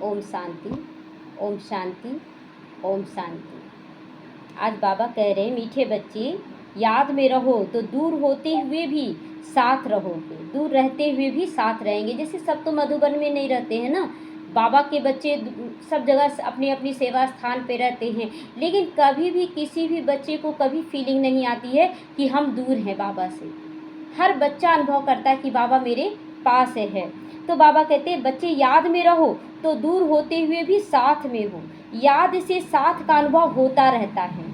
ओम शांति, ओम शांति, ओम शांति। आज बाबा कह रहे हैं मीठे बच्चे, याद में रहो तो दूर होते हुए भी साथ रहोगे, दूर रहते हुए भी साथ रहेंगे। जैसे सब तो मधुबन में नहीं रहते हैं ना, बाबा के बच्चे सब जगह अपनी अपनी सेवा स्थान पे रहते हैं, लेकिन कभी भी किसी भी बच्चे को कभी फीलिंग नहीं आती है कि हम दूर हैं बाबा से। हर बच्चा अनुभव करता है कि बाबा मेरे पास है। तो बाबा कहते हैं बच्चे याद में रहो तो दूर होते हुए भी साथ में हो। याद से साथ का अनुभव होता रहता है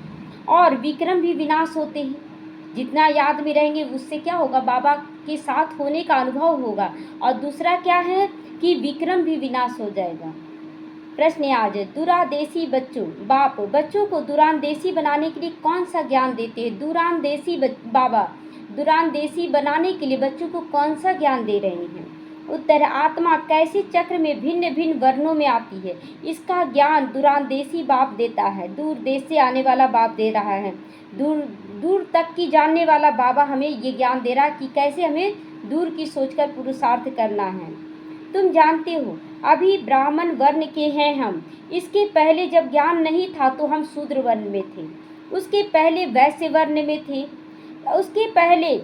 और विक्रम भी विनाश होते हैं। जितना याद में रहेंगे उससे क्या होगा, बाबा के साथ होने का अनुभव होगा। और दूसरा क्या है कि विक्रम भी विनाश हो जाएगा। प्रश्न आज, दुरादेशी बच्चों, बाप बच्चों को दुरानदेशी बनाने के लिए कौन सा ज्ञान देते हैं? दुरानदेशी बाबा दुरानदेशी बनाने के लिए बच्चों को कौन सा ज्ञान दे रहे हैं? उत्तर, आत्मा कैसे चक्र में भिन्न भिन्न वर्णों में आती है, इसका ज्ञान दुरानदेशी बाप देता है। दूर देश से आने वाला बाप दे रहा है, दूर दूर तक की जानने वाला बाबा हमें ये ज्ञान दे रहा है कि कैसे हमें दूर की सोचकर पुरुषार्थ करना है। तुम जानते हो अभी ब्राह्मण वर्ण के हैं हम। इसके पहले जब ज्ञान नहीं था तो हम शूद्र वर्ण में थे, उसके पहले वैश्य वर्ण में थे, उसके पहले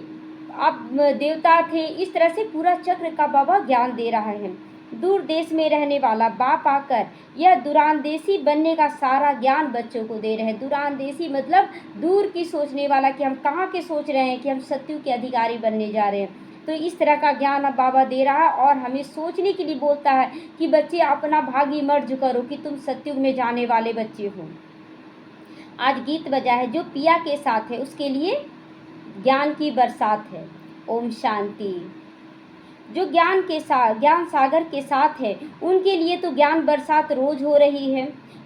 आप देवता थे। इस तरह से पूरा चक्र का बाबा ज्ञान दे रहा है। दूर देश में रहने वाला बाप आकर यह दुरानदेशी बनने का सारा ज्ञान बच्चों को दे रहे हैं। दुरानदेशी मतलब दूर की सोचने वाला, कि हम कहाँ के सोच रहे हैं कि हम सत्युग के अधिकारी बनने जा रहे हैं। तो इस तरह का ज्ञान अब बाबा दे रहा है और हमें सोचने के लिए बोलता है कि बच्चे अपना भागी मर्ज करो कि तुम सत्युग में जाने वाले बच्चे हो। आज गीत बजा है, जो पिया के साथ है उसके लिए ज्ञान की बरसात है। ओम शांति। जो ज्ञान सागर के साथ है उनके लिए तो ज्ञान बरसात रोज हो रही है।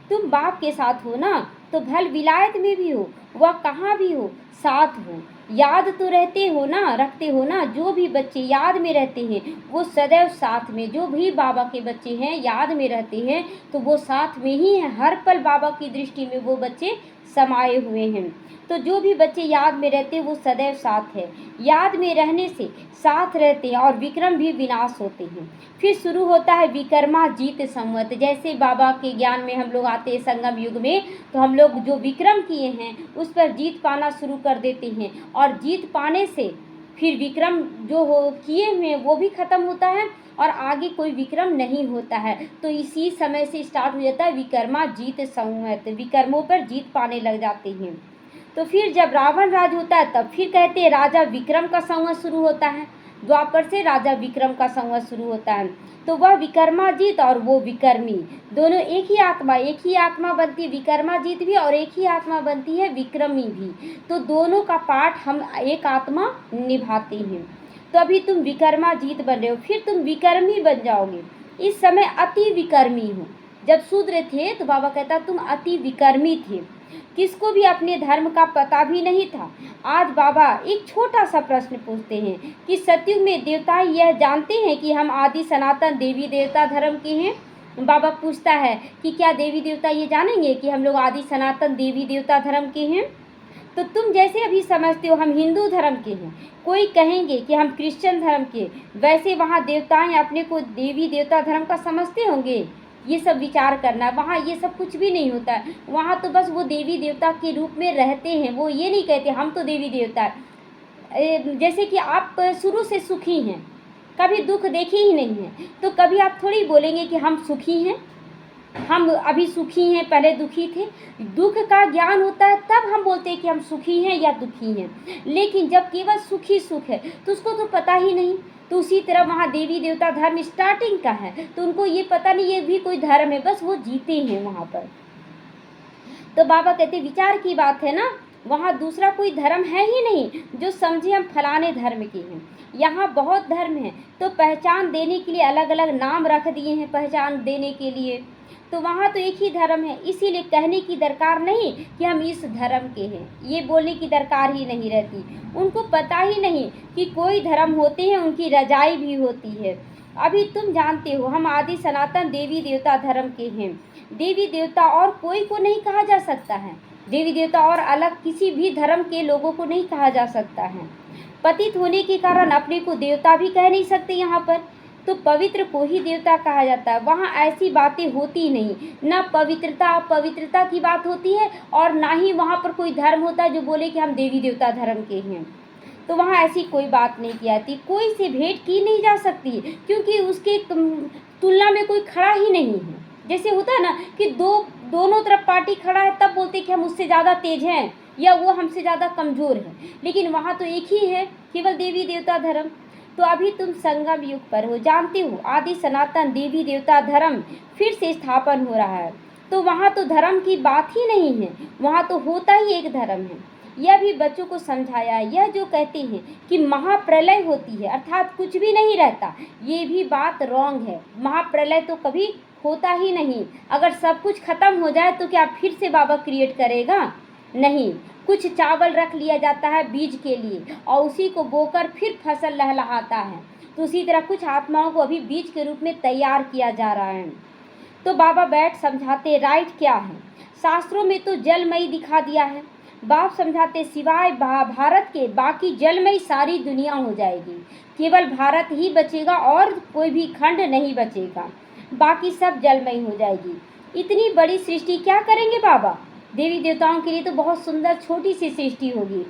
तुम बाप के साथ हो ना, तो भल विलायत में भी हो, वह कहाँ भी हो, साथ हो। याद तो रखते हो ना। जो भी बच्चे याद में रहते हैं वो सदैव साथ में, जो भी बाबा के बच्चे हैं याद में रहते हैं तो वो साथ में ही हैं। हर पल बाबा की दृष्टि में वो बच्चे समाये हुए हैं। तो जो भी बच्चे याद में रहते हैं वो सदैव साथ है। याद में रहने से साथ रहते हैं और विक्रम भी विनाश होते हैं। फिर शुरू होता है विक्रमाजीत संवत। जैसे बाबा के ज्ञान में हम लोग आते हैं संगम युग में, तो हम लोग जो विक्रम किए हैं उस पर जीत पाना शुरू कर देते हैं और जीत पाने से फिर विक्रम जो किए हुए वो भी खत्म होता है और आगे कोई विक्रम नहीं होता है। तो इसी समय से स्टार्ट हो जाता है विक्रमाजीत संवत। विक्रमों पर जीत पाने लग जाते हैं। तो फिर जब रावण राज होता है तब फिर कहते हैं राजा विक्रम का संवत शुरू होता है। द्वापर से राजा विक्रम का संवत शुरू होता है। तो वह विक्रमाजीत और वो विक्रमी दोनों एक ही आत्मा बनती है। विक्रमाजीत भी और एक ही आत्मा बनती है विक्रमी भी। तो दोनों का पाठ हम एक आत्मा निभाते हैं। तो अभी तुम विक्रमाजीत बन रहे हो, फिर तुम विक्रमी बन जाओगे। इस समय अति विक्रमी हो। जब शूद्र थे तो बाबा कहता तुम अति विक्रमी थे, किसको भी अपने धर्म का पता भी नहीं था। आज बाबा एक छोटा सा प्रश्न पूछते हैं कि सतयुग में देवता यह जानते हैं कि हम आदि सनातन देवी देवता धर्म के हैं? बाबा पूछता है कि क्या देवी देवता ये जानेंगे कि हम लोग आदि सनातन देवी देवता धर्म के हैं? तो तुम जैसे अभी समझते हो हम हिंदू धर्म के हैं, कोई कहेंगे कि हम क्रिश्चियन धर्म के, वैसे वहाँ देवताएं अपने को देवी देवता धर्म का समझते होंगे। ये सब विचार करना, वहाँ ये सब कुछ भी नहीं होता है। वहाँ तो बस वो देवी देवता के रूप में रहते हैं, वो ये नहीं कहते हम तो देवी देवता है। जैसे कि आप शुरू से सुखी हैं, कभी दुख देखे ही नहीं हैं, तो कभी आप थोड़ी बोलेंगे कि हम सुखी हैं, हम अभी सुखी हैं, पहले दुखी थे। दुख का ज्ञान होता है तब हम बोलते हैं कि हम सुखी हैं या दुखी हैं। लेकिन जब केवल सुखी सुख है तो उसको तो पता ही नहीं। तो उसी तरह वहाँ देवी देवता धर्म स्टार्टिंग का है, तो उनको ये पता नहीं ये भी कोई धर्म है, बस वो जीते हैं वहाँ पर। तो बाबा कहते विचार की बात है ना, वहाँ दूसरा कोई धर्म है ही नहीं जो समझे हम फलाने धर्म के हैं। यहाँ बहुत धर्म है, तो पहचान देने के लिए अलग अलग नाम रख दिए हैं पहचान देने के लिए। तो वहाँ तो एक ही धर्म है, इसीलिए कहने की दरकार नहीं कि हम इस धर्म के हैं, ये बोलने की दरकार ही नहीं रहती। उनको पता ही नहीं कि कोई धर्म होते हैं, उनकी रजाई भी होती है। अभी तुम जानते हो हम आदि सनातन देवी देवता धर्म के हैं। देवी देवता और कोई को नहीं कहा जा सकता है, देवी देवता और अलग किसी भी धर्म के लोगों को नहीं कहा जा सकता है। पतित होने के कारण अपने को देवता भी कह नहीं सकते यहाँ पर। तो पवित्र को ही देवता कहा जाता है। वहाँ ऐसी बातें होती नहीं, ना पवित्रता पवित्रता की बात होती है और ना ही वहाँ पर कोई धर्म होता है जो बोले कि हम देवी देवता धर्म के हैं। तो वहाँ ऐसी कोई बात नहीं की जाती, कोई से भेंट की नहीं जा सकती, क्योंकि उसके तुलना में कोई खड़ा ही नहीं है। जैसे होता है ना कि दोनों तरफ पार्टी खड़ा है, तब बोलते कि हम उससे ज़्यादा तेज हैं या वो हमसे ज़्यादा कमज़ोर है, लेकिन वहाँ तो एक ही है, केवल देवी देवता धर्म। तो अभी तुम संगम युग पर हो, जानते हो आदि सनातन देवी देवता धर्म फिर से स्थापन हो रहा है। तो वहाँ तो धर्म की बात ही नहीं है, वहाँ तो होता ही एक धर्म है। यह भी बच्चों को समझाया। यह जो कहते हैं कि महाप्रलय होती है अर्थात कुछ भी नहीं रहता, ये भी बात रॉन्ग है। महाप्रलय तो कभी होता ही नहीं। अगर सब कुछ खत्म हो जाए तो क्या फिर से बाबा क्रिएट करेगा? नहीं। कुछ चावल रख लिया जाता है बीज के लिए और उसी को बोकर फिर फसल लहलहाता है। तो उसी तरह कुछ आत्माओं को अभी बीज के रूप में तैयार किया जा रहा है। तो बाबा बैठ समझाते राइट क्या है। शास्त्रों में तो जलमयी दिखा दिया है। बाप समझाते सिवाय भारत के बाकी जलमयी सारी दुनिया हो जाएगी, केवल भारत ही बचेगा और कोई भी खंड नहीं बचेगा, बाकी सब जलमयी हो जाएगी। इतनी बड़ी सृष्टि क्या करेंगे बाबा? देवी देवताओं के लिए तो बहुत सुंदर छोटी सी सृष्टि होगी।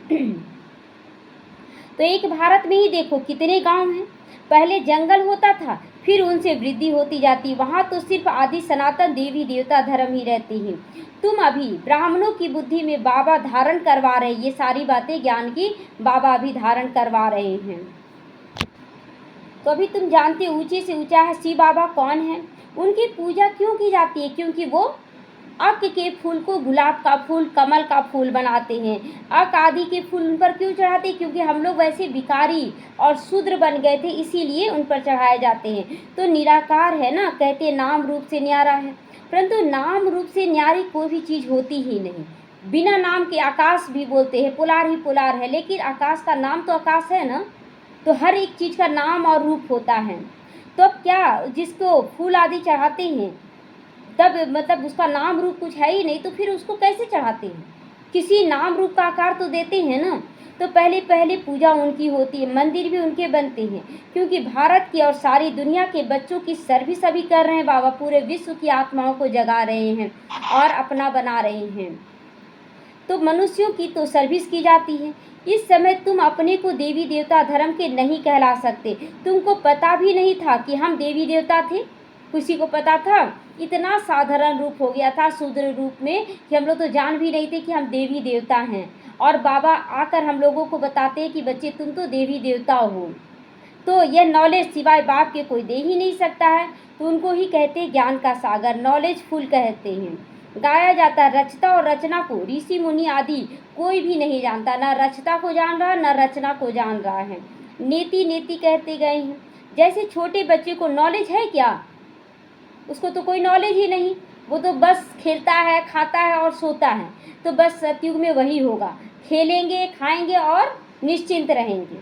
तो एक भारत में ही देखो कितने गांव हैं। पहले जंगल होता था, फिर उनसे वृद्धि होती जाती। वहाँ तो सिर्फ आदि सनातन देवी देवता धर्म ही रहते हैं। तुम अभी ब्राह्मणों की बुद्धि में बाबा धारण करवा रहे, ये सारी बातें ज्ञान की बाबा अभी धारण करवा रहे हैं। तो अभी तुम जानते ऊंचे से ऊंचा है शिव बाबा कौन है। उनकी पूजा क्यों की जाती है? क्योंकि वो अक के फूल को गुलाब का फूल, कमल का फूल बनाते हैं। अक आदि के फूल उन पर क्यों चढ़ाते हैं? क्योंकि हम लोग वैसे भिखारी और शूद्र बन गए थे, इसीलिए उन पर चढ़ाए जाते हैं। तो निराकार है ना, कहते नाम रूप से न्यारा है, परंतु नाम रूप से न्यारी कोई भी चीज़ होती ही नहीं। बिना नाम के आकाश भी बोलते हैं, पुलार ही पुलार है, लेकिन आकाश का नाम तो आकाश है ना। तो हर एक चीज़ का नाम और रूप होता है। तो अब क्या, जिसको फूल आदि चढ़ाते हैं तब मतलब उसका नाम रूप कुछ है ही नहीं, तो फिर उसको कैसे चढ़ाते हैं? किसी नाम रूप का आकार तो देते हैं ना। तो पहले पहले पूजा उनकी होती है, मंदिर भी उनके बनते हैं, क्योंकि भारत की और सारी दुनिया के बच्चों की सर्विस अभी कर रहे हैं बाबा। पूरे विश्व की आत्माओं को जगा रहे हैं और अपना बना रहे हैं। तो मनुष्यों की तो सर्विस की जाती है। इस समय तुम अपने को देवी देवता धर्म के नहीं कहला सकते। तुमको पता भी नहीं था कि हम देवी देवता थे, किसी को पता था? इतना साधारण रूप हो गया था शूद्र रूप में कि हम लोग तो जान भी नहीं थे कि हम देवी देवता हैं। और बाबा आकर हम लोगों को बताते हैं कि बच्चे तुम तो देवी देवता हो। तो यह नॉलेज सिवाय बाप के कोई दे ही नहीं सकता है। तो उनको ही कहते हैं ज्ञान का सागर, नॉलेज फुल कहते हैं। गाया जाता है रचता और रचना को ऋषि मुनि आदि कोई भी नहीं जानता, ना रचता को जान रहा ना रचना को जान रहा है। नेति नेति कहते गए हैं। जैसे छोटे बच्चे को नॉलेज है क्या? उसको तो कोई नॉलेज ही नहीं, वो तो बस खेलता है, खाता है और सोता है। तो बस सतयुग में वही होगा, खेलेंगे, खाएंगे और निश्चिंत रहेंगे।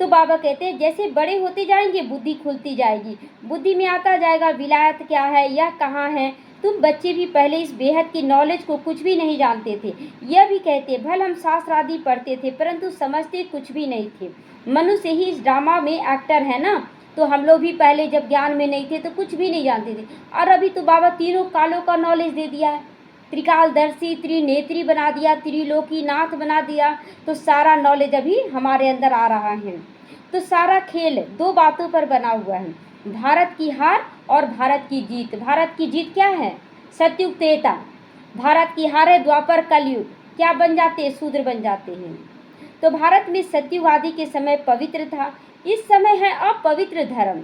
तो बाबा कहते हैं जैसे बड़े होते जाएंगे बुद्धि खुलती जाएगी, बुद्धि में आता जाएगा विलायत क्या है, यह कहाँ है। तुम बच्चे भी पहले इस बेहद की नॉलेज को कुछ भी नहीं जानते थे। यह भी कहते भल हम शास्त्र आदि पढ़ते थे परंतु समझते कुछ भी नहीं थे। मनुष्य ही इस ड्रामा में एक्टर है ना। तो हम लोग भी पहले जब ज्ञान में नहीं थे तो कुछ भी नहीं जानते थे, और अभी तो बाबा तीनों कालों का नॉलेज दे दिया है। त्रिकालदर्शी, त्रिनेत्री बना दिया, त्रिलोकी नाथ बना दिया। तो सारा नॉलेज अभी हमारे अंदर आ रहा है। तो सारा खेल दो बातों पर बना हुआ है, भारत की हार और भारत की जीत। भारत की जीत क्या है? सतयुग त्रेता। भारत की हार है द्वापर कलयुग। क्या बन जाते हैं? शूद्र बन जाते हैं। तो भारत में सतयुग आदि के समय पवित्र था, इस समय है अपवित्र धर्म।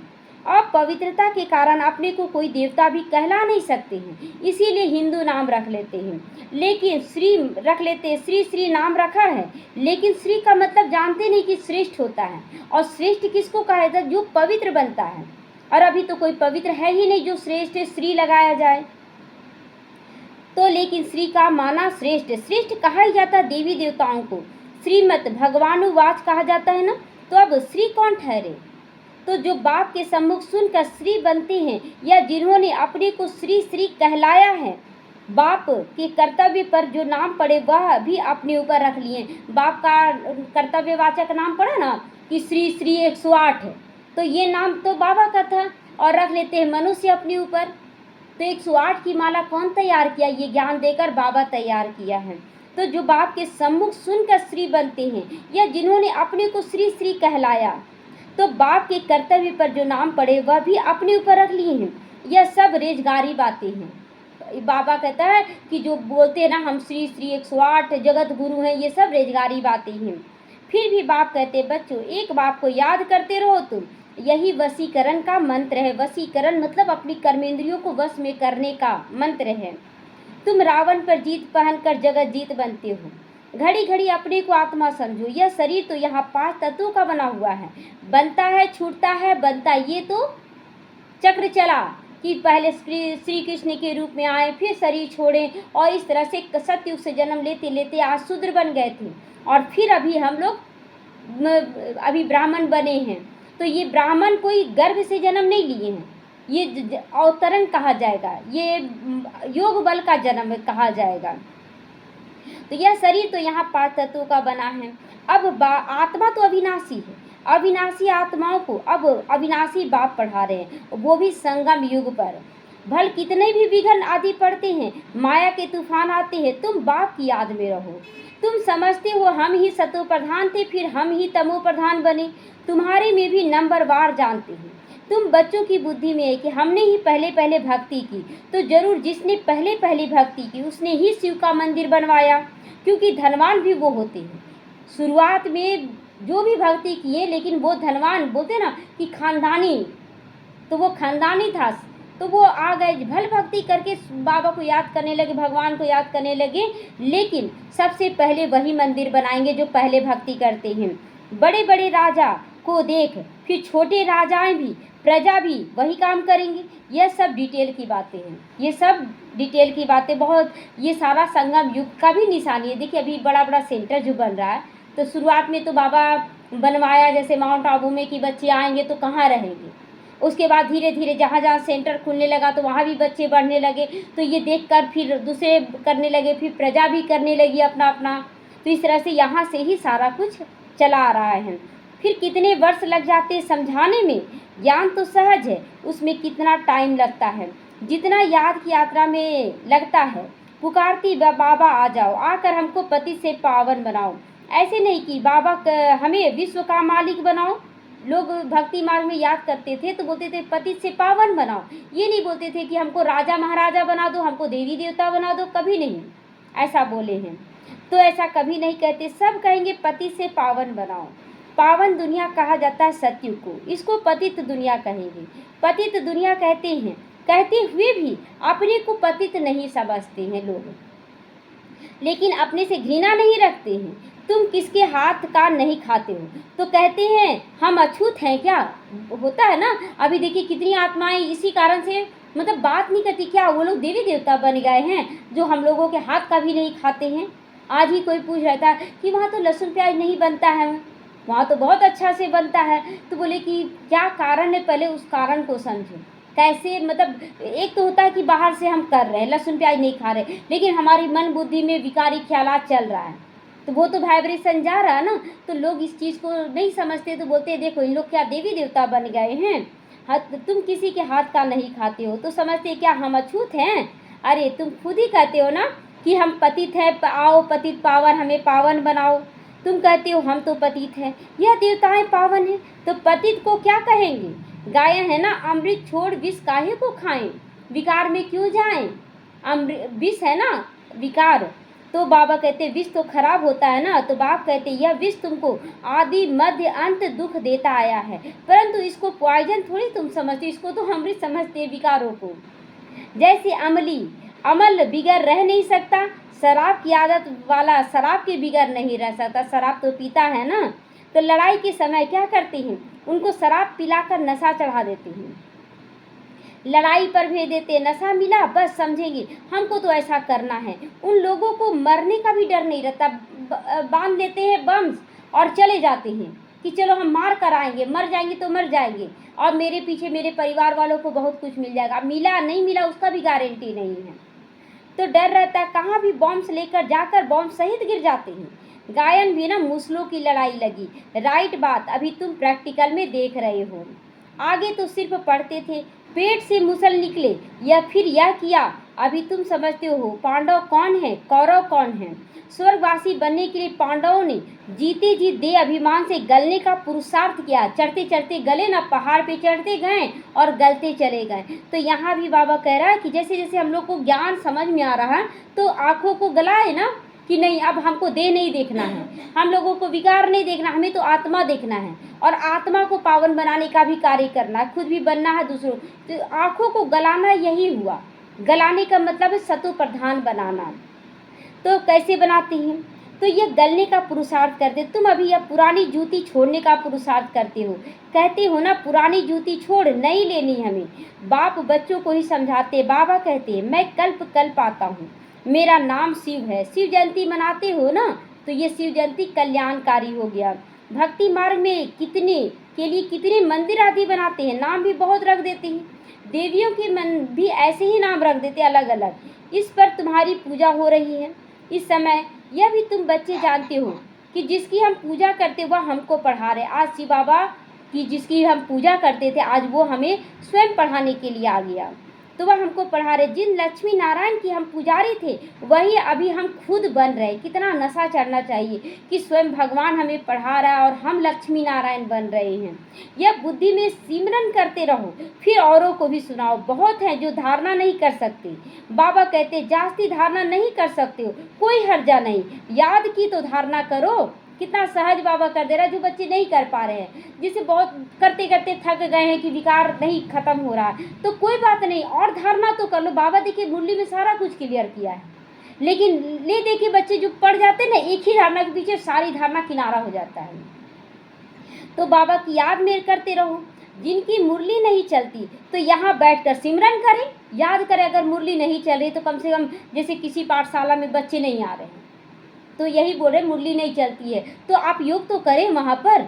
अपवित्रता के कारण अपने को कोई देवता भी कहला नहीं सकते हैं, इसीलिए हिंदू नाम रख लेते हैं। लेकिन श्री रख लेते हैं, श्री श्री नाम रखा है, लेकिन श्री का मतलब जानते नहीं कि श्रेष्ठ होता है। और श्रेष्ठ किसको कहा जाता है? जो पवित्र बनता है। और अभी तो कोई पवित्र है ही नहीं जो श्रेष्ठ श्री लगाया जाए। तो लेकिन श्री का माना श्रेष्ठ, श्रेष्ठ कहा ही जाता है देवी देवताओं को। श्रीमत भगवानुवाच कहा जाता है ना। तो अब श्री कौन ठहरे? तो जो बाप के सम्मुख सुनकर श्री बनते हैं, या जिन्होंने अपने को श्री श्री कहलाया है, बाप के कर्तव्य पर जो नाम पड़े वह भी अपने ऊपर रख लिए। बाप का कर्तव्यवाचक नाम पड़ा ना कि श्री श्री 108 है, तो ये नाम तो बाबा का था और रख लेते हैं मनुष्य अपने ऊपर। तो 108 की माला कौन तैयार किया? ये ज्ञान देकर बाबा तैयार किया है। तो जो बाप के सम्मुख सुनकर श्री बनते हैं या जिन्होंने अपने को श्री श्री कहलाया, तो बाप के कर्तव्य पर जो नाम पड़े वह भी अपने ऊपर रख लिए हैं। यह सब रेजगारी बातें हैं। बाबा कहता है कि जो बोलते हैं ना हम श्री श्री 108 जगत गुरु हैं, ये सब रेजगारी बातें हैं। फिर भी बाप कहते बच्चों एक बाप को याद करते रहो तुम, यही वशीकरण का मंत्र है। वशीकरण मतलब अपनी कर्मेंद्रियों को वश में करने का मंत्र है। तुम रावण पर जीत पहनकर जगत जीत बनते हो। घड़ी घड़ी अपने को आत्मा समझो। यह शरीर तो यहाँ 5 तत्वों का बना हुआ है, बनता है छूटता है बनता। ये तो चक्र चला कि पहले श्री कृष्ण के रूप में आए, फिर शरीर छोड़े और इस तरह से सतयुग से जन्म लेते लेते आज शूद्र बन गए थे और फिर अभी हम लोग अभी ब्राह्मण बने हैं। तो ये ब्राह्मण कोई गर्भ से जन्म नहीं लिए हैं, ये अवतरण कहा जाएगा, ये योग बल का जन्म कहा जाएगा। तो यह शरीर तो यहाँ 5 तत्वों का बना है। अब आत्मा तो अविनाशी है। अविनाशी आत्माओं को अब अविनाशी बाप पढ़ा रहे हैं, वो भी संगम युग पर। भल कितने भी विघ्न आदि पड़ते हैं, माया के तूफान आते हैं, तुम बाप की याद में रहो। तुम समझते हो हम ही सतो प्रधान थे, फिर हम ही तमो प्रधान बने। तुम्हारे में भी नंबरवार जानते हैं। तुम बच्चों की बुद्धि में है कि हमने ही पहले पहले भक्ति की, तो जरूर जिसने पहले पहले भक्ति की उसने ही शिव का मंदिर बनवाया, क्योंकि धनवान भी वो होते हैं। शुरुआत में जो भी भक्ति किए, लेकिन वो धनवान बोलते ना कि खानदानी, तो वो खानदानी था, तो वो आ गए भल भक्ति करके बाबा को याद करने लगे, भगवान को याद करने लगे। लेकिन सबसे पहले वही मंदिर बनाएंगे जो पहले भक्ति करते हैं। बड़े बड़े राजा को देख फिर छोटे राजाएं भी, प्रजा भी वही काम करेंगे। यह सब डिटेल की बातें हैं, ये सब डिटेल की बातें बहुत, ये सारा संगम युग का भी निशानी है। देखिए अभी बड़ा बड़ा सेंटर जो बन रहा है, तो शुरुआत में तो बाबा बनवाया जैसे माउंट आबू में कि बच्चे आएंगे तो कहाँ रहेंगे। उसके बाद धीरे धीरे जहाँ जहाँ सेंटर खुलने लगा तो वहाँ भी बच्चे बढ़ने लगे, तो ये देखकर फिर दूसरे करने लगे, फिर प्रजा भी करने लगी अपना अपना। तो इस तरह से यहाँ से ही सारा कुछ चला आ रहा है। फिर कितने वर्ष लग जाते हैं समझाने में। ज्ञान तो सहज है, उसमें कितना टाइम लगता है, जितना याद की यात्रा में लगता है। पुकारती बाबा आ जाओ, आकर हमको पति से पावन बनाओ। ऐसे नहीं कि बाबा हमें विश्व का मालिक बनाओ। लोग भक्ति मार्ग में याद करते थे तो बोलते थे पति से पावन बनाओ, ये नहीं बोलते थे कि हमको राजा महाराजा बना दो, हमको देवी देवता बना दो, कभी नहीं ऐसा बोले हैं। तो ऐसा कभी नहीं कहते, सब कहेंगे पति से पावन बनाओ। पावन दुनिया कहा जाता है सत्युग को, इसको पतित दुनिया कहेंगे। पतित दुनिया कहते हैं, कहते हुए भी अपने को पतित नहीं समझते हैं लोग, लेकिन अपने से घृणा नहीं रखते हैं। तुम किसके हाथ का नहीं खाते हो तो कहते हैं हम अछूत हैं क्या? होता है ना, अभी देखिए कितनी आत्माएं इसी कारण से मतलब बात नहीं करती, क्या वो लोग देवी देवता बन गए हैं जो हम लोगों के हाथ का भी नहीं खाते हैं। आज ही कोई पूछ रहा था कि वहाँ तो लहसुन प्याज नहीं बनता है, वहाँ तो बहुत अच्छा से बनता है। तो बोले कि क्या कारण है, पहले उस कारण को समझो। कैसे, मतलब एक तो होता है कि बाहर से हम कर रहे हैं, लहसुन प्याज नहीं खा रहे, लेकिन हमारी मन बुद्धि में विकारी ख्यालात चल रहा है, तो वो तो वाइब्रेशन जा रहा है ना। तो लोग इस चीज़ को नहीं समझते, तो बोलते हैं देखो इन लोग क्या देवी देवता बन गए हैं। तुम किसी के हाथ का नहीं खाते हो तो समझते क्या हम अछूत हैं? अरे तुम खुद ही कहते हो ना कि हम पतित हैं, आओ पतित पावन, हमें पावन बनाओ। तुम कहते हो हम तो पतित हैं, यह देवताएं पावन हैं, तो पतित को क्या कहेंगे? गायन है ना, अमृत छोड़ विष काहे को खाएं, विकार में क्यों जाएं। अमृत विष है ना, विकार। तो बाबा कहते विष तो खराब होता है ना, तो बाप कहते यह विष तुमको आदि मध्य अंत दुख देता आया है, परंतु इसको पॉइजन थोड़ी तुम समझते, इसको तो अमृत समझते विकारों को। जैसे अमल बिगड़ रह नहीं सकता, शराब की आदत वाला शराब के बिगड़ नहीं रह सकता, शराब तो पीता है ना। तो लड़ाई के समय क्या करते हैं, उनको शराब पिलाकर नशा चढ़ा देते हैं, लड़ाई पर भेज देते, नशा मिला बस समझेंगे हमको तो ऐसा करना है। उन लोगों को मरने का भी डर नहीं रहता, बांध देते हैं बम्स और चले जाते हैं कि चलो हम मार कर आएंगे, मर जाएंगे तो मर जाएंगे और मेरे पीछे मेरे परिवार वालों को बहुत कुछ मिल जाएगा। मिला नहीं मिला उसका भी गारंटी नहीं है, तो डर रहता है। कहाँ भी बॉम्ब्स लेकर जाकर बॉम्ब सहित गिर जाते हैं। गायन भी ना मुस्लों की लड़ाई लगी, राइट बात अभी तुम प्रैक्टिकल में देख रहे हो। आगे तो सिर्फ पढ़ते थे, पेट से मुसल निकले, या फिर यह किया। अभी तुम समझते हो पांडव कौन है, कौरव कौन है। स्वर्गवासी बनने के लिए पांडवों ने जीते जी दे अभिमान से गलने का पुरुषार्थ किया। चढ़ते चढ़ते गले ना, पहाड़ पे चढ़ते गए और गलते चले गए। तो यहाँ भी बाबा कह रहा है कि जैसे जैसे हम लोग को ज्ञान समझ में आ रहा है तो आँखों को गलाए ना, कि नहीं अब हमको देह नहीं देखना है, हम लोगों को विकार नहीं देखना, हमें तो आत्मा देखना है और आत्मा को पावन बनाने का भी कार्य करना है, खुद भी बनना है दूसरों। तो आँखों को गलाना यही हुआ। गलाने का मतलब है सतो प्रधान बनाना। तो कैसे बनाती हैं, तो ये गलने का पुरुषार्थ करते। तुम अभी यह पुरानी जूती छोड़ने का पुरुषार्थ करते हो, कहते हो ना पुरानी जूती छोड़, नई लेनी हमें। बाप बच्चों को ही समझाते। बाबा कहते हैं मैं कल्प कल्प आता हूँ, मेरा नाम शिव है। शिव जयंती मनाते हो ना, तो ये शिव जयंती कल्याणकारी हो गया। भक्ति मार्ग में कितने के लिए कितने मंदिर आदि बनाते हैं, नाम भी बहुत रख देते हैं। देवियों के मन भी ऐसे ही नाम रख देते अलग अलग। इस पर तुम्हारी पूजा हो रही है इस समय। यह भी तुम बच्चे जानते हो कि जिसकी हम पूजा करते वह हमको पढ़ा रहे। आज शिव बाबा की जिसकी हम पूजा करते थे, आज वो हमें स्वयं पढ़ाने के लिए आ गया, तो वह हमको पढ़ा रहे। जिन लक्ष्मी नारायण की हम पुजारी थे वही अभी हम खुद बन रहे। कितना नशा चढ़ना चाहिए कि स्वयं भगवान हमें पढ़ा रहा है और हम लक्ष्मी नारायण बन रहे हैं। यह बुद्धि में सिमरन करते रहो, फिर औरों को भी सुनाओ। बहुत हैं जो धारणा नहीं कर सकते। बाबा कहते जास्ती धारणा नहीं कर सकते हो, कोई हर्जा नहीं, याद की तो धारणा करो। कितना सहज बाबा कर दे रहा है, जो बच्चे नहीं कर पा रहे हैं, जिसे बहुत करते करते थक गए हैं कि विकार नहीं खत्म हो रहा है, तो कोई बात नहीं, और धारणा तो कर लो। बाबा देखिए मुरली में सारा कुछ क्लियर किया है, लेकिन ले देखिए बच्चे जो पढ़ जाते हैं ना, एक ही धारणा के पीछे सारी धारणा किनारा हो जाता है। तो बाबा की याद में करते रहो। जिनकी मुरली नहीं चलती तो यहाँ बैठकर सिमरन करें, याद करें। अगर मुरली नहीं चल रही तो कम से कम, जैसे किसी पाठशाला में बच्चे नहीं आ रहे हैं तो यही बोल रहे मुरली नहीं चलती है, तो आप योग तो करें वहाँ पर।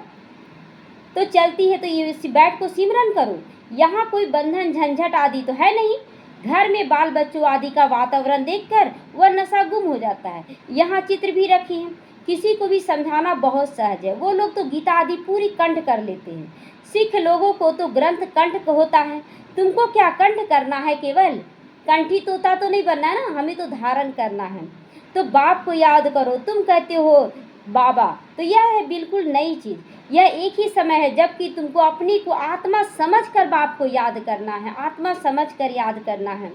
तो चलती है तो ये बैठ को सिमरन करो। यहाँ कोई बंधन झंझट आदि तो है नहीं। घर में बाल बच्चों आदि का वातावरण देखकर वह नशा गुम हो जाता है। यहाँ चित्र भी रखे हैं, किसी को भी समझाना बहुत सहज है। वो लोग तो गीता आदि पूरी कंठ कर लेते हैं। सिख लोगों को तो ग्रंथ कंठ होता है, तुमको क्या कंठ करना है, केवल कंठी तोता तो नहीं बनना है ना, हमें तो धारण करना है। तो बाप को याद करो। तुम कहते हो बाबा, तो यह है बिल्कुल नई चीज़। यह एक ही समय है जबकि तुमको अपनी को आत्मा समझकर बाप को याद करना है, आत्मा समझकर याद करना है।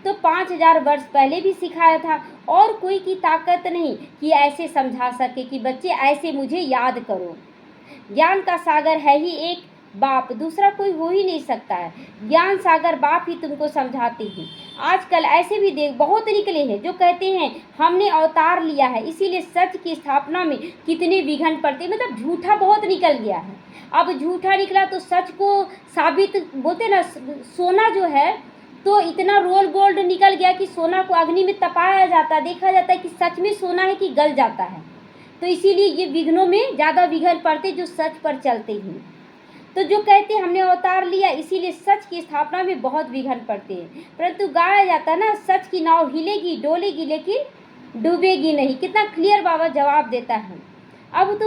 तो 5000 वर्ष पहले भी सिखाया था, और कोई की ताकत नहीं कि ऐसे समझा सके कि बच्चे ऐसे मुझे याद करो। ज्ञान का सागर है ही एक बाप, दूसरा कोई हो ही नहीं सकता है। ज्ञान सागर बाप ही तुमको समझाते हैं। आजकल ऐसे भी देख बहुत निकले हैं जो कहते हैं हमने अवतार लिया है, इसीलिए सच की स्थापना में कितने विघ्न पड़ते, मतलब झूठा बहुत निकल गया है। अब झूठा निकला तो सच को साबित बोलते ना, सोना जो है तो इतना रोल गोल्ड निकल गया कि सोना को अग्नि में तपाया जाता है, देखा जाता है कि सच में सोना है कि गल जाता है। तो इसीलिए ये विघ्नों में ज़्यादा विघ्न पड़ते जो सच पर चलते हैं। तो जो कहते हैं हमने अवतार लिया, इसीलिए सच की स्थापना में बहुत विघ्न पड़ते हैं। परंतु गाया जाता है ना, सच की नाव हिलेगी डोलेगी लेकिन डूबेगी नहीं। कितना क्लियर बाबा जवाब देता है। अब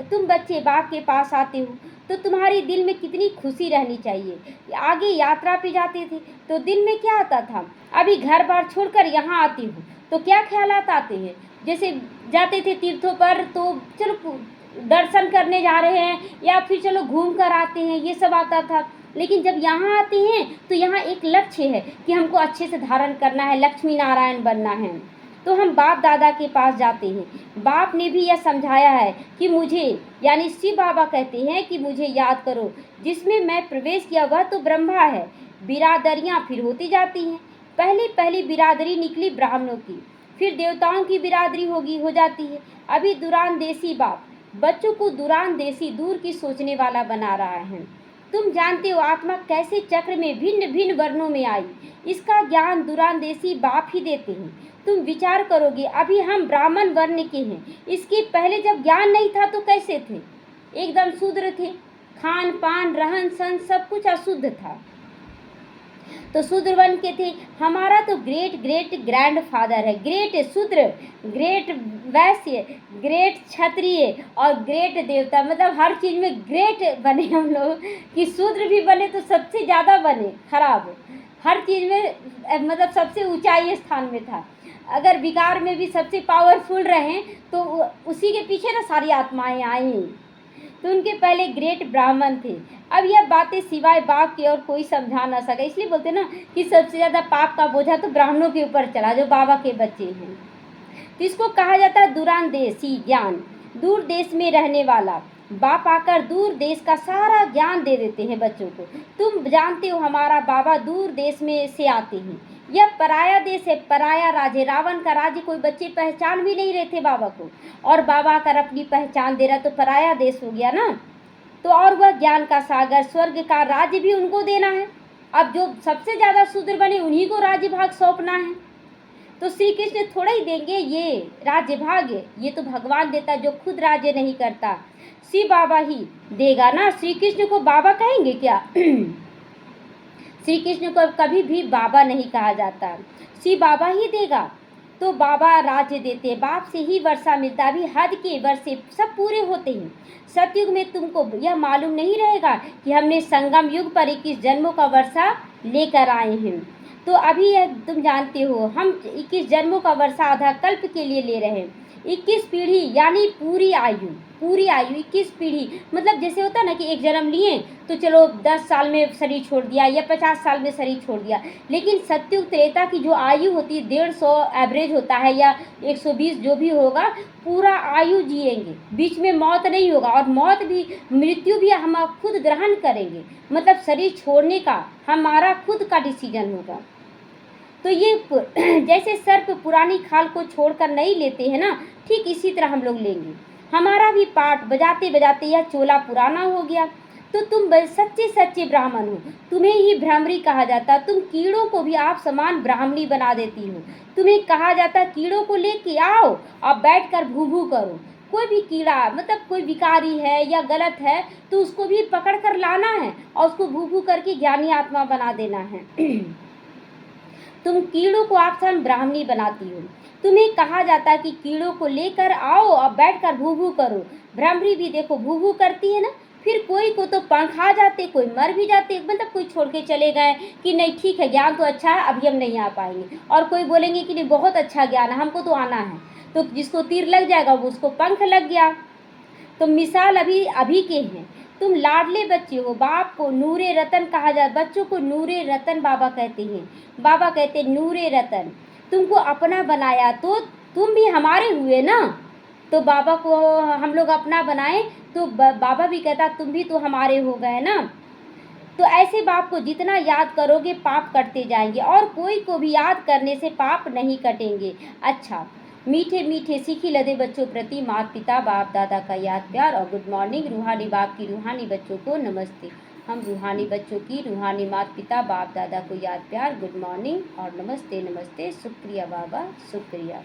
तुम बच्चे बाप के पास आते हो तो तुम्हारे दिल में कितनी खुशी रहनी चाहिए। आगे यात्रा पे जाते थे तो दिल में क्या आता था, अभी घर बार छोड़कर यहाँ आती हूँ तो क्या ख्यालात आते हैं। जैसे जाते थे तीर्थों पर तो चलो दर्शन करने जा रहे हैं या फिर चलो घूम कर आते हैं, ये सब आता था। लेकिन जब यहाँ आते हैं तो यहाँ एक लक्ष्य है कि हमको अच्छे से धारण करना है, लक्ष्मी नारायण बनना है। तो हम बाप दादा के पास जाते हैं। बाप ने भी यह समझाया है कि मुझे, यानी शिव बाबा कहते हैं कि मुझे याद करो। जिसमें मैं प्रवेश किया वह तो ब्रह्मा है। बिरादरियाँ फिर होती जाती हैं। पहली बिरादरी निकली ब्राह्मणों की, फिर देवताओं की बिरादरी हो जाती है। अभी दुरानदेशी बाप बच्चों को दुरानदेशी दूर की सोचने वाला बना रहा है। तुम जानते हो आत्मा कैसे चक्र में भिन्न भिन्न वर्णों में आई, इसका ज्ञान दुरानदेशी बाप ही देते हैं। तुम विचार करोगे अभी हम ब्राह्मण वर्ण के हैं, इसके पहले जब ज्ञान नहीं था तो कैसे थे, एकदम शूद्र थे, खान पान रहन सहन सब कुछ अशुद्ध था। तो शूद्र वन के थे। हमारा तो ग्रेट ग्रेट ग्रैंड फादर है, ग्रेट शूद्र, ग्रेट वैश्य, ग्रेट क्षत्रिय और ग्रेट देवता, मतलब हर चीज़ में ग्रेट बने हम लोग, कि शूद्र भी बने तो सबसे ज़्यादा बने खराब, हर चीज़ में मतलब सबसे ऊंचाई स्थान में था। अगर विकार में भी सबसे पावरफुल रहें तो उसी के पीछे ना सारी आत्माएं आई। तो उनके पहले ग्रेट ब्राह्मण थे। अब यह बातें सिवाय बाप की और कोई समझा ना सके, इसलिए बोलते ना कि सबसे ज़्यादा पाप का बोझा तो ब्राह्मणों के ऊपर चला जो बाबा के बच्चे हैं। तो इसको कहा जाता है दूरांदेशी ज्ञान, दूर देश में रहने वाला। बाप आकर दूर देश का सारा ज्ञान दे देते हैं बच्चों को। तुम जानते हो हमारा बाबा दूर देश में से आते हैं, यह पराया देश है, पराया राज्य, रावण का राज्य कोई बच्चे पहचान भी नहीं रहे थे बाबा को, और बाबा आकर अपनी पहचान दे रहा, तो पराया देश हो गया ना। तो और वह ज्ञान का सागर, स्वर्ग का राज्य भी उनको देना है। अब जो सबसे ज़्यादा शूद्र बने उन्हीं को राज्य भाग सौंपना है। तो श्री कृष्ण थोड़ा ही देंगे ये राज्य भाग, ये तो भगवान देता जो खुद राज्य नहीं करता, श्री बाबा ही देगा ना। श्री कृष्ण को बाबा कहेंगे क्या? श्री कृष्ण को कभी भी बाबा नहीं कहा जाता, श्री बाबा ही देगा। तो बाबा राज्य देते, बाप से ही वर्षा मिलता, अभी हद के वर्षे सब पूरे होते हैं। सतयुग में तुमको यह मालूम नहीं रहेगा कि हमने संगम युग पर 21 जन्मों का वर्षा लेकर आए हैं। तो अभी यह तुम जानते हो हम 21 जन्मों का वर्षा आधा कल्प के लिए ले रहे हैं। 21 पीढ़ी यानी पूरी आयु, पूरी आयु 21 पीढ़ी, मतलब जैसे होता ना कि एक जन्म लिए तो चलो 10 साल में शरीर छोड़ दिया या 50 साल में शरीर छोड़ दिया, लेकिन सतयुग त्रेता की जो आयु होती है 150 एवरेज होता है या 120 जो भी होगा, पूरा आयु जिएंगे, बीच में मौत नहीं होगा। और मौत भी, मृत्यु भी हम खुद ग्रहण करेंगे, मतलब शरीर छोड़ने का हमारा खुद का डिसीजन होगा। तो ये जैसे सर्प पुरानी खाल को छोड़कर नहीं लेते हैं ना, ठीक इसी तरह हम लोग लेंगे। हमारा भी पाठ बजाते बजाते यह चोला पुराना हो गया। तो तुम सच्चे सच्चे ब्राह्मण हो, तुम्हें ही भ्रामरी कहा जाता। तुम कीड़ों को भी आप समान ब्राह्मणी बना देती हो। तुम्हें कहा जाता कीड़ों को लेके आओ और बैठकर भू भू करो। कोई भी कीड़ा, मतलब कोई विकारी है या गलत है तो उसको भी पकड़ कर लाना है और उसको भू भू करके ज्ञानी आत्मा बना देना है। तुम कीड़ों को आप सब ब्राह्मणी बनाती हो। तुम्हें कहा जाता है कि कीड़ों को लेकर आओ और बैठकर भू भू करो। भ्रामरी भी देखो भू भू करती है ना। फिर कोई को तो पंख आ जाते, कोई मर भी जाते, मतलब कोई छोड़ के चले गए कि नहीं ठीक है ज्ञान तो अच्छा है अभी हम नहीं आ पाएंगे, और कोई बोलेंगे कि नहीं बहुत अच्छा ज्ञान है हमको तो आना है, तो जिसको तीर लग जाएगा वो उसको पंख लग गया। तो मिसाल अभी अभी के हैं। तुम लाडले बच्चे हो, बाप को नूरे रतन कहा जाता, बच्चों को नूरे रतन बाबा कहते हैं। बाबा कहते नूरे रतन, तुमको अपना बनाया तो तुम भी हमारे हुए ना। तो बाबा को हम लोग अपना बनाए तो बाबा भी कहता तुम भी तो हमारे हो गए ना। तो ऐसे बाप को जितना याद करोगे पाप कटते जाएंगे, और कोई को भी याद करने से पाप नहीं कटेंगे। अच्छा, मीठे मीठे सीखी लदे बच्चों प्रति माता पिता बाप दादा का याद प्यार और गुड मॉर्निंग। रूहानी बाप की रूहानी बच्चों को नमस्ते। हम रूहानी बच्चों की रूहानी माता पिता बाप दादा को याद प्यार, गुड मॉर्निंग और नमस्ते नमस्ते। शुक्रिया बाबा, शुक्रिया।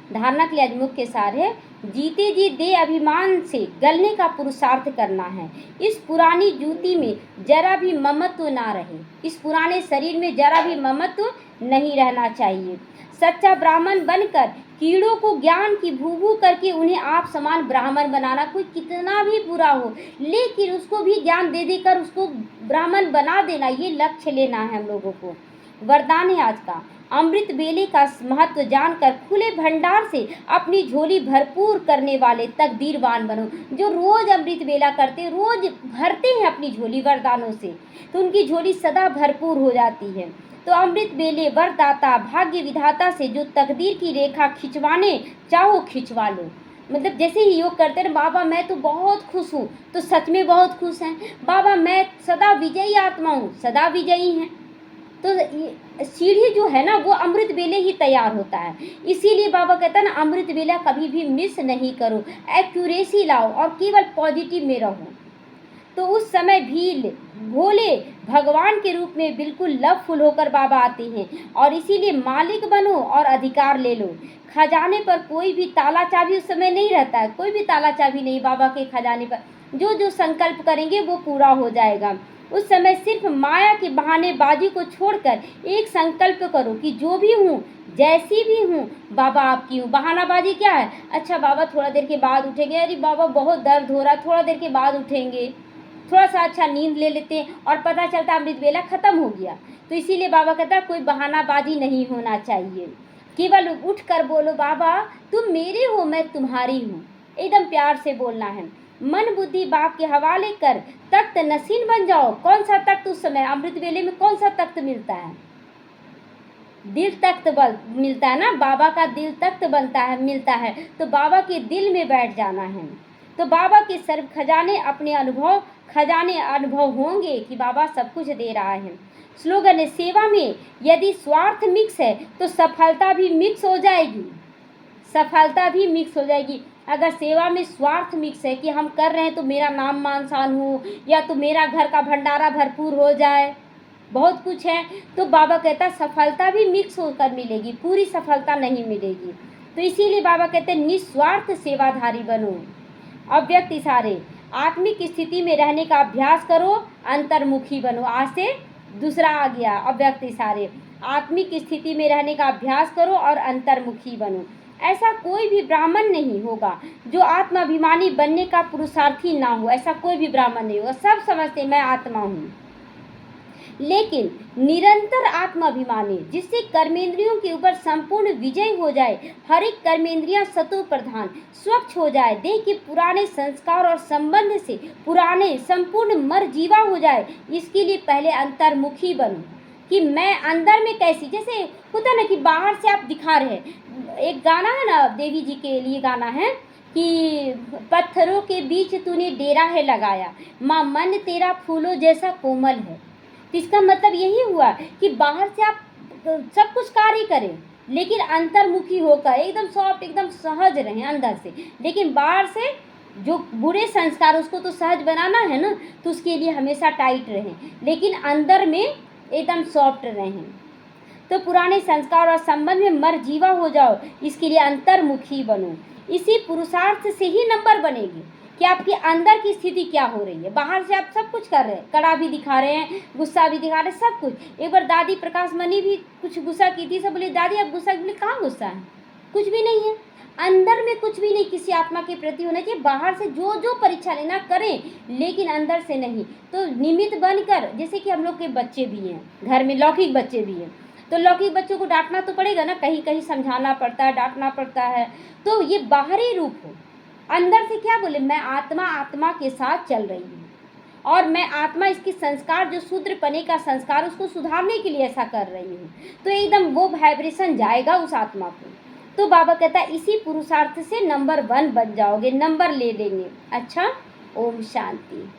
धारणा के लिए आज मुख्य सार है, जीते जी दे अभिमान से गलने का पुरुषार्थ करना है। इस पुरानी जूती में जरा भी ममत्व ना रहे, इस पुराने शरीर में जरा भी ममत्व नहीं रहना चाहिए। सच्चा ब्राह्मण बनकर कीड़ों को ज्ञान की भू करके उन्हें आप समान ब्राह्मण बनाना, कोई कितना भी बुरा हो लेकिन उसको भी ज्ञान दे देकर उसको ब्राह्मण बना देना, ये लक्ष्य लेना है हम लोगों को। वरदान है आज का, अमृत बेले का महत्व जानकर खुले भंडार से अपनी झोली भरपूर करने वाले तकदीरवान बनो। जो रोज अमृत बेला करते, रोज भरते हैं अपनी झोली वरदानों से, तो उनकी झोली सदा भरपूर हो जाती है। तो अमृत बेले वरदाता भाग्य विधाता से जो तकदीर की रेखा खिंचवाने चाहो खिंचवा लो। मतलब जैसे ही योग करते हैं बाबा मैं तो बहुत खुश हूँ, तो सच में बहुत खुश हैं। बाबा मैं सदा विजयी आत्मा हूँ, सदा विजयी हैं। तो सीढ़ी जो है ना वो अमृत बेले ही तैयार होता है। इसीलिए बाबा कहता है ना अमृत बेला कभी भी मिस नहीं करो, एक्यूरेसी लाओ और केवल पॉजिटिव में रहो। तो उस समय भील भोले भगवान के रूप में बिल्कुल लवफुल होकर बाबा आते हैं, और इसीलिए मालिक बनो और अधिकार ले लो। खजाने पर कोई भी ताला चाबी उस समय नहीं रहता है, कोई भी ताला चाबी नहीं बाबा के खजाने पर। जो जो संकल्प करेंगे वो पूरा हो जाएगा। उस समय सिर्फ माया की बहानेबाजी को छोड़कर एक संकल्प करो कि जो भी हूँ, जैसी भी हूँ, बाबा आपकी हूँ। बहानाबाजी क्या है? अच्छा बाबा थोड़ा देर के बाद उठेंगे, अरे बाबा बहुत दर्द हो रहा है, थोड़ा देर के बाद उठेंगे, थोड़ा सा अच्छा नींद ले लेते हैं, और पता चलता अमृत वेला खत्म हो गया। तो इसीलिए बाबा कहता है कोई बहानाबाजी नहीं होना चाहिए, केवल उठ कर बोलो बाबा तुम मेरे हो, मैं तुम्हारी हूँ। एकदम प्यार से बोलना है। मन बुद्धि बाप के हवाले कर तख्त नसीन बन जाओ। कौन सा तख्त? उस समय अमृत वेले में कौन सा तख्त मिलता है? दिल तख्त मिलता है ना, बाबा का दिल तख्त बनता है, मिलता है। तो बाबा के दिल में बैठ जाना है। तो बाबा के सर्व खजाने अपने अनुभव होंगे कि बाबा सब कुछ दे रहा है। स्लोगन है, सेवा में यदि स्वार्थ मिक्स है तो सफलता भी मिक्स हो जाएगी। सफलता भी मिक्स हो जाएगी। अगर सेवा में स्वार्थ मिक्स है कि हम कर रहे हैं तो मेरा नाम मान शान हो, या तो मेरा घर का भंडारा भरपूर हो जाए, बहुत कुछ है, तो बाबा कहता सफलता भी मिक्स होकर मिलेगी, पूरी सफलता नहीं मिलेगी। तो इसीलिए बाबा कहते हैं निस्वार्थ सेवाधारी बनो। अव्यक्त इशारे, आत्मिक स्थिति में रहने का अभ्यास करो, अंतर्मुखी बनो। आज से दूसरा आ गया अव्यक्त इशारे, आत्मिक स्थिति में रहने का अभ्यास करो और अंतर्मुखी बनो। ऐसा कोई भी ब्राह्मण नहीं होगा जो आत्माभिमानी बनने का पुरुषार्थी ना हो, ऐसा कोई भी ब्राह्मण नहीं होगा। सब समझते मैं आत्मा हूँ, लेकिन निरंतर आत्माभिमानी जिससे कर्मेंद्रियों के ऊपर संपूर्ण विजय हो जाए, हर एक कर्मेंद्रियां सतो प्रधान स्वच्छ हो जाए, देह के पुराने संस्कार और संबंध से पुराने संपूर्ण मरजीवा हो जाए, इसके लिए पहले अंतर्मुखी बनो कि मैं अंदर में कैसी, जैसे होता है ना कि बाहर से आप दिखा रहे हैं। एक गाना है ना, देवी जी के लिए गाना है कि पत्थरों के बीच तूने डेरा है लगाया, माँ मन तेरा फूलों जैसा कोमल है। तो इसका मतलब यही हुआ कि बाहर से आप सब कुछ कार्य करें, लेकिन अंतर्मुखी होकर एकदम सॉफ्ट, एकदम सहज रहें अंदर से, लेकिन बाहर से जो बुरे संस्कार उसको तो सहज बनाना है ना, तो उसके लिए हमेशा टाइट रहें, लेकिन अंदर में एकदम सॉफ्ट रहें। तो पुराने संस्कार और संबंध में मरजीवा हो जाओ, इसके लिए अंतर्मुखी बनो। इसी पुरुषार्थ से ही नंबर बनेगी कि आपके अंदर की स्थिति क्या हो रही है। बाहर से आप सब कुछ कर रहे हैं, कड़ा भी दिखा रहे हैं, गुस्सा भी दिखा रहे हैं, सब कुछ। एक बार दादी प्रकाश मणि भी कुछ गुस्सा की थी, सब बोले दादी आप गुस्सा, बोले कहाँ गुस्सा है, कुछ भी नहीं है, अंदर में कुछ भी नहीं किसी आत्मा के प्रति होना चाहिए। बाहर से जो जो परीक्षा लेना करें, लेकिन अंदर से नहीं। तो निमित्त बनकर, जैसे कि हम लोग के बच्चे भी हैं घर में, लौकिक बच्चे भी हैं, तो लौकिक बच्चों को डांटना तो पड़ेगा ना, कहीं कहीं समझाना पड़ता है, डांटना पड़ता है। तो ये बाहरी रूप हो, अंदर से क्या बोले, मैं आत्मा के साथ चल रही हूँ, और मैं आत्मा इसकी संस्कार जो शूद्र पने का संस्कार उसको सुधारने के लिए ऐसा कर रही हूँ। तो एकदम वो वाइब्रेशन जाएगा उस आत्मा को। तो बाबा कहता है इसी पुरुषार्थ से नंबर 1 बन जाओगे, नंबर ले लेंगे। अच्छा, ओम शांति।